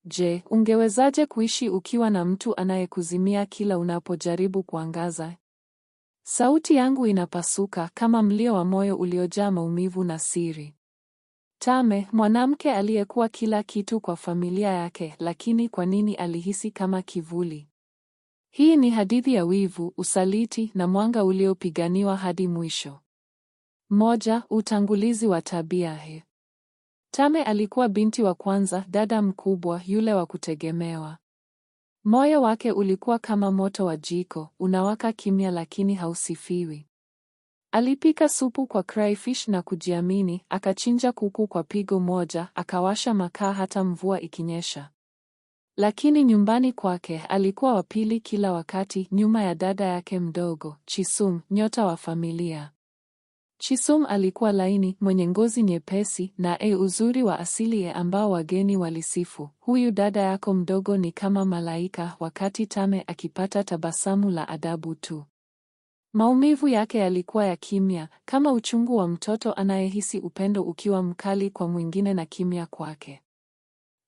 Je, ungewezaje kuishi ukiwa na mtu anayekuzimia kila unapojaribu kuangaza? Sauti yangu inapasuka kama mlio wa moyo uliojaa maumivu na siri. Tame, mwanamke aliyekuwa kila kitu kwa familia yake, lakini kwa nini alihisi kama kivuli? Hii ni hadithi ya wivu, usaliti na mwanga uliopiganiwa hadi mwisho. Moja, utangulizi wa tabia. Tame alikuwa binti wa kwanza, dada mkubwa, yule wa kutegemewa. Moyo wake ulikuwa kama moto wa jiko, unawaka kimya lakini hausifiwi. Alipika supu kwa crayfish na kujiamini, akachinja kuku kwa pigo moja, akawasha makaa hata mvua ikinyesha. Lakini nyumbani kwake alikuwa wa pili kila wakati, nyuma ya dada yake mdogo, Chisum, nyota wa familia. Chisum alikuwa laini, mwenye ngozi nyepesi na uzuri wa asili ambao wageni walisifu. Huyu dada yako mdogo ni kama malaika, wakati Tame akipata tabasamu la adabu tu. Maumivu yake yalikuwa ya kimya, kama uchungu wa mtoto anayehisi upendo ukiwa mkali kwa mwingine na kimya kwake.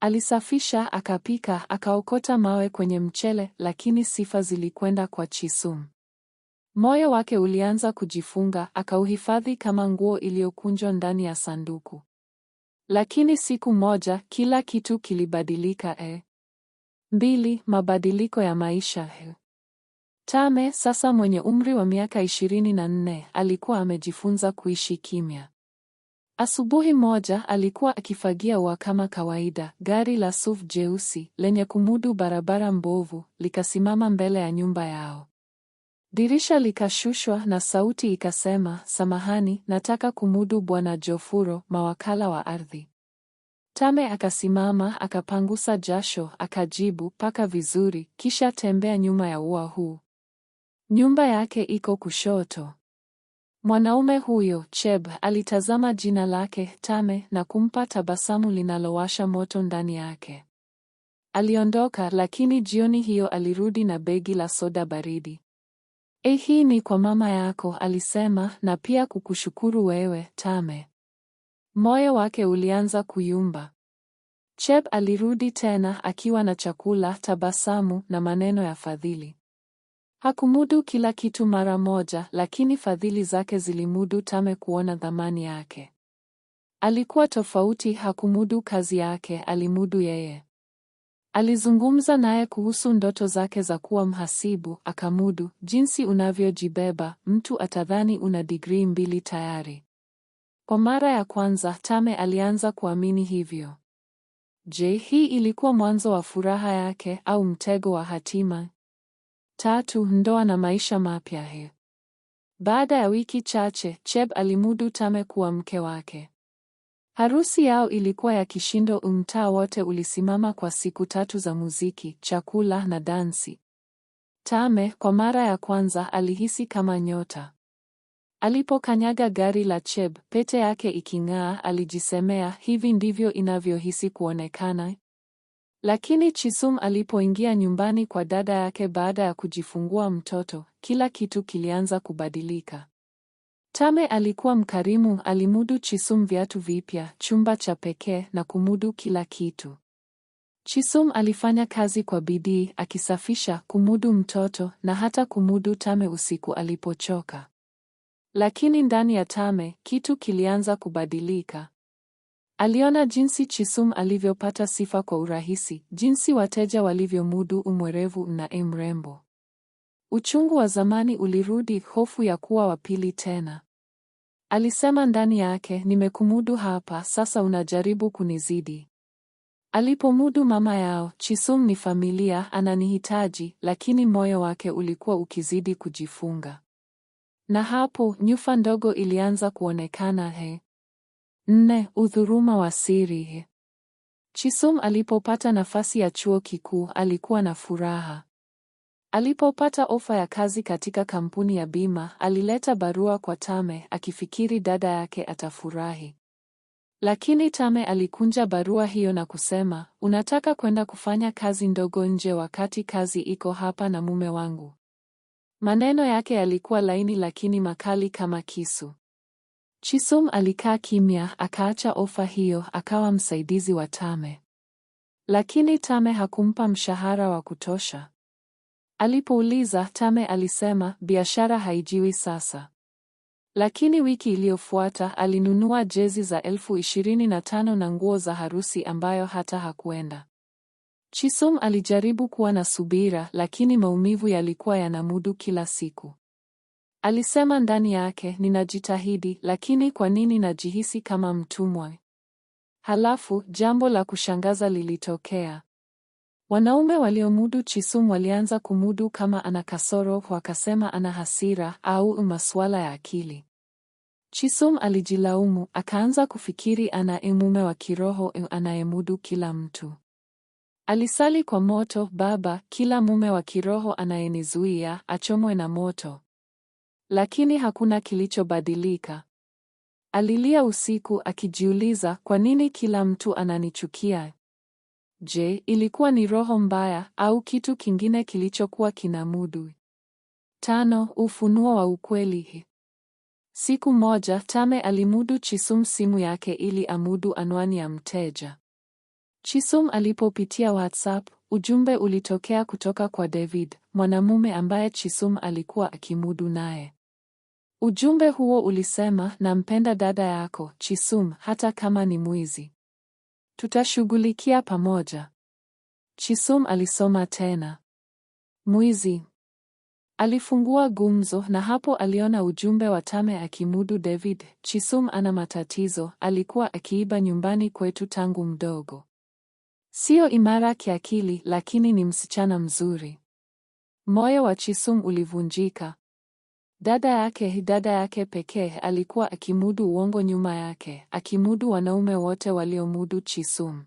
Alisafisha, akapika, akaokota mawe kwenye mchele, lakini sifa zilikwenda kwa Chisum. Moyo wake ulianza kujifunga, akauhifadhi kama nguo iliyokunjwa ndani ya sanduku. Lakini siku moja, kila kitu kilibadilika. Mbili, mabadiliko ya maisha. Tame, sasa mwenye umri wa miaka 24, alikuwa amejifunza kuishi kimya. Asubuhi moja alikuwa akifagia ua kama kawaida, gari la SUV jeusi lenye kumudu barabara mbovu likasimama mbele ya nyumba yao. Dirisha likashushwa na sauti ikasema, "Samahani, nataka kumudu Bwana Jofuro, mawakala wa ardhi." Tame akasimama, akapangusa jasho, akajibu, "Paka vizuri, kisha tembea nyuma ya ua huu. Nyumba yake iko kushoto." Mwanaume huyo, Cheb, alitazama jina lake, Tame, na kumpa tabasamu linalowasha moto ndani yake. Aliondoka, lakini jioni hiyo alirudi na begi la soda baridi. Hii ni kwa mama yako, alisema, na pia kukushukuru wewe, Tame." Moyo wake ulianza kuyumba. Cheb alirudi tena akiwa na chakula, tabasamu na maneno ya fadhili. Hakumudu kila kitu mara moja, lakini fadhili zake zilimudu Tame kuona thamani yake. Alikuwa tofauti, hakumudu kazi yake, alimudu yeye. Alizungumza naye kuhusu ndoto zake za kuwa mhasibu, akamudu, "Jinsi unavyojibeba, mtu atadhani una digrii 2 tayari." Kwa mara ya kwanza, Tame alianza kuamini hivyo. Je, hii ilikuwa mwanzo wa furaha yake au mtego wa hatima? Tatu, ndoa na maisha mapya. Baada ya wiki chache, Cheb alimudu Tame kuwa mke wake. Harusi yao ilikuwa ya kishindo, mtaa wote ulisimama kwa siku 3 za muziki, chakula na dansi. Tame, kwa mara ya kwanza, alihisi kama nyota. Alipokanyaga gari la Cheb, pete yake iking'aa, alijisemea, hivi ndivyo inavyohisi kuonekana. Lakini Chisum alipoingia nyumbani kwa dada yake baada ya kujifungua mtoto, kila kitu kilianza kubadilika. Tame alikuwa mkarimu, alimudu Chisum viatu vipya, chumba cha pekee na kumudu kila kitu. Chisum alifanya kazi kwa bidii, akisafisha, kumudu mtoto na hata kumudu Tame usiku alipochoka. Lakini ndani ya Tame, kitu kilianza kubadilika. Aliona jinsi Chisum alivyopata sifa kwa urahisi, jinsi wateja walivyomudu umwerevu na mrembo. Uchungu wa zamani ulirudi, hofu ya kuwa wa pili tena. Alisema ndani yake, "Nimekumudu hapa, sasa unajaribu kunizidi." Alipomudu mama yao, Chisum ni familia, ananihitaji, lakini moyo wake ulikuwa ukizidi kujifunga. Na hapo, nyufa ndogo ilianza kuonekana. 4. Udhuruma wa siri. Chisum alipopata nafasi ya chuo kikuu, alikuwa na furaha. Alipopata ofa ya kazi katika kampuni ya bima, alileta barua kwa Tame, akifikiri dada yake atafurahi. Lakini Tame alikunja barua hiyo na kusema, "Unataka kwenda kufanya kazi ndogo nje wakati kazi iko hapa na mume wangu." Maneno yake yalikuwa laini lakini makali kama kisu. Chisum alikaa kimya, akaacha ofa hiyo, akawa msaidizi wa Tame. Lakini Tame hakumpa mshahara wa kutosha. Alipouliza, Tame alisema biashara haijiwi sasa. Lakini wiki iliyofuata alinunua jezi za 25,000 na nguo za harusi ambayo hata hakuenda. Chisom alijaribu kuwa na subira, lakini maumivu yalikuwa yanamudu kila siku. Alisema ndani yake, ninajitahidi, lakini kwa nini najihisi kama mtumwa? Halafu, jambo la kushangaza lilitokea. Wanaume waliomudu Chisom walianza kumudu kama ana kasoro, wakasema ana hasira au masuala ya akili. Chisom alijilaumu, akaanza kufikiri ana mume wa kiroho anayemudu kila mtu. Alisali kwa moto, Baba, kila mume wa kiroho anayenizuia achomwe na moto. Lakini hakuna kilichobadilika. Alilia usiku akijiuliza, kwa nini kila mtu ananichukia? Je, ilikuwa ni roho mbaya au kitu kingine kilichokuwa kinamudu? 5. Ufunuo wa ukweli. Siku moja Tame alimudu Chisom simu yake ili amudu anwani ya mteja. Chisom alipopitia WhatsApp, ujumbe ulitokea kutoka kwa David, mwanamume ambaye Chisom alikuwa akimudu naye. Ujumbe huo ulisema, nampenda dada yako, Chisom, hata kama ni mwizi. Tutashughulikia pamoja. Chisom alisoma tena. Mwizi. Alifungua gumzo na hapo aliona ujumbe wa Tame akimudu David. Chisom ana matatizo, alikuwa akiiba nyumbani kwetu tangu mdogo. Sio imara kiakili, lakini ni msichana mzuri. Moyo wa Chisom ulivunjika. Dada yake pekee alikuwa akimudu uongo nyuma yake, akimudu wanaume wote waliomudu Chisom.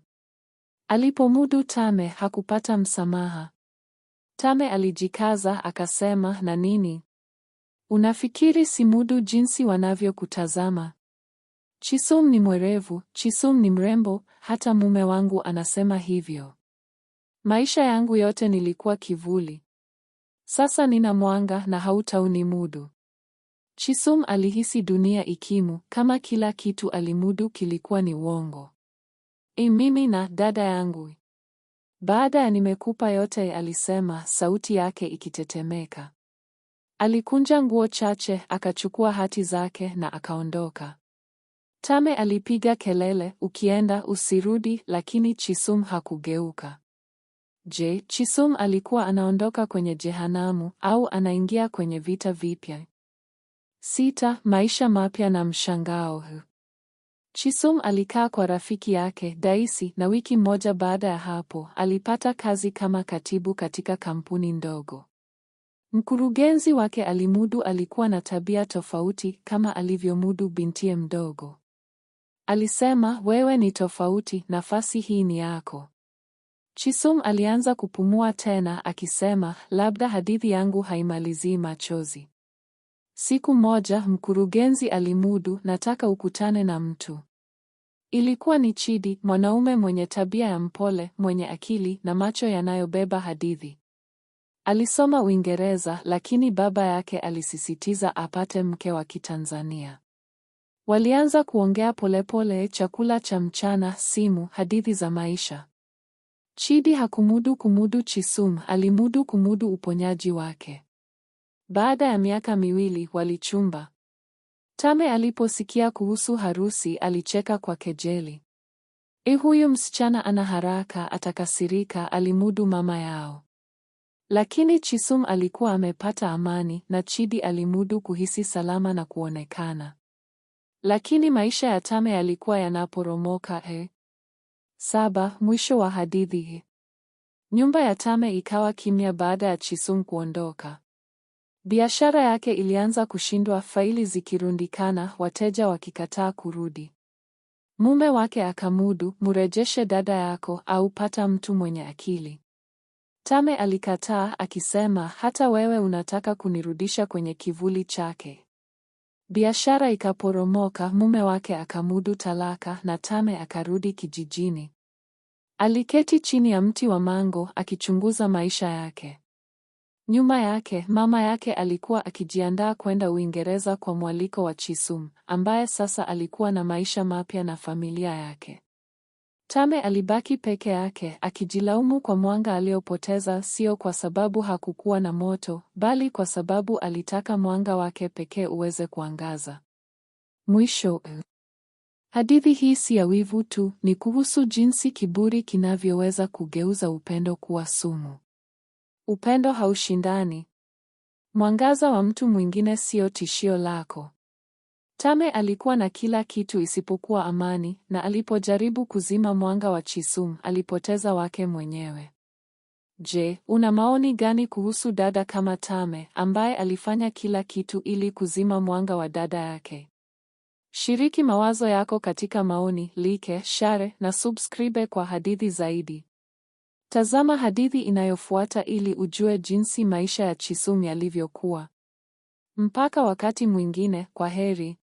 Alipomudu Tame hakupata msamaha. Tame alijikaza akasema, na nini? Unafikiri simudu jinsi wanavyokutazama? Chisom ni mwerevu, Chisom ni mrembo, hata mume wangu anasema hivyo. Maisha yangu yote nilikuwa kivuli. Sasa nina mwanga na hautaunimudu. Chisom alihisi dunia ikimu, kama kila kitu alimudu kilikuwa ni uongo. Mimi na dada yangu. Baada ya nimekupa yote, alisema, sauti yake ikitetemeka. Alikunja nguo chache, akachukua hati zake na akaondoka. Tame alipiga kelele, ukienda usirudi, lakini Chisom hakugeuka. Je, Chisom alikuwa anaondoka kwenye jehanamu au anaingia kwenye vita vipya? 6. Maisha mapya na mshangao. Chisom alikaa kwa rafiki yake Daisy, na wiki moja baada ya hapo alipata kazi kama katibu katika kampuni ndogo. Mkurugenzi wake alimudu alikuwa na tabia tofauti kama alivyomudu bintiye mdogo. Alisema, wewe ni tofauti, nafasi hii ni yako. Chisom alianza kupumua tena akisema, labda hadithi yangu haimalizii machozi. Siku moja mkurugenzi alimudu, nataka ukutane na mtu. Ilikuwa ni Chidi, mwanaume mwenye tabia ya mpole, mwenye akili na macho yanayobeba hadithi. Alisoma Uingereza, lakini baba yake alisisitiza apate mke wa Kitanzania. Walianza kuongea polepole, chakula cha mchana, simu, hadithi za maisha. Chidi hakumudu kumudu Chisom, alimudu kumudu uponyaji wake. Baada ya miaka 2 walichumba. Tame aliposikia kuhusu harusi alicheka kwa kejeli. Huyu msichana ana haraka, atakasirika, alimudu mama yao. Lakini Chisom alikuwa amepata amani na Chidi alimudu kuhisi salama na kuonekana. Lakini maisha ya Tame yalikuwa yanaporomoka. 7. Mwisho wa hadithi. Nyumba ya Tame ikawa kimya baada ya Chisom kuondoka. Biashara yake ilianza kushindwa, faili zikirundikana, wateja wakikataa kurudi. Mume wake akamudu, murejeshe dada yako au pata mtu mwenye akili. Tame alikataa akisema, hata wewe unataka kunirudisha kwenye kivuli chake. Biashara ikaporomoka, mume wake akamudu talaka na Tame akarudi kijijini. Aliketi chini ya mti wa mango akichunguza maisha yake. Nyuma yake, mama yake alikuwa akijiandaa kwenda Uingereza kwa mwaliko wa Chisom, ambaye sasa alikuwa na maisha mapya na familia yake. Tame alibaki peke yake, akijilaumu kwa mwanga aliopoteza, sio kwa sababu hakukuwa na moto, bali kwa sababu alitaka mwanga wake pekee uweze kuangaza. Mwisho. Hadithi hii si ya wivu tu, ni kuhusu jinsi kiburi kinavyoweza kugeuza upendo kuwa sumu. Upendo haushindani. Mwangaza wa mtu mwingine sio tishio lako. Tame alikuwa na kila kitu isipokuwa amani, na alipojaribu kuzima mwanga wa Chisum, alipoteza wake mwenyewe. Je, una maoni gani kuhusu dada kama Tame, ambaye alifanya kila kitu ili kuzima mwanga wa dada yake? Shiriki mawazo yako katika maoni, like, share na subscribe kwa hadithi zaidi. Tazama hadithi inayofuata ili ujue jinsi maisha ya Chisum yalivyokuwa. Mpaka wakati mwingine, kwaheri.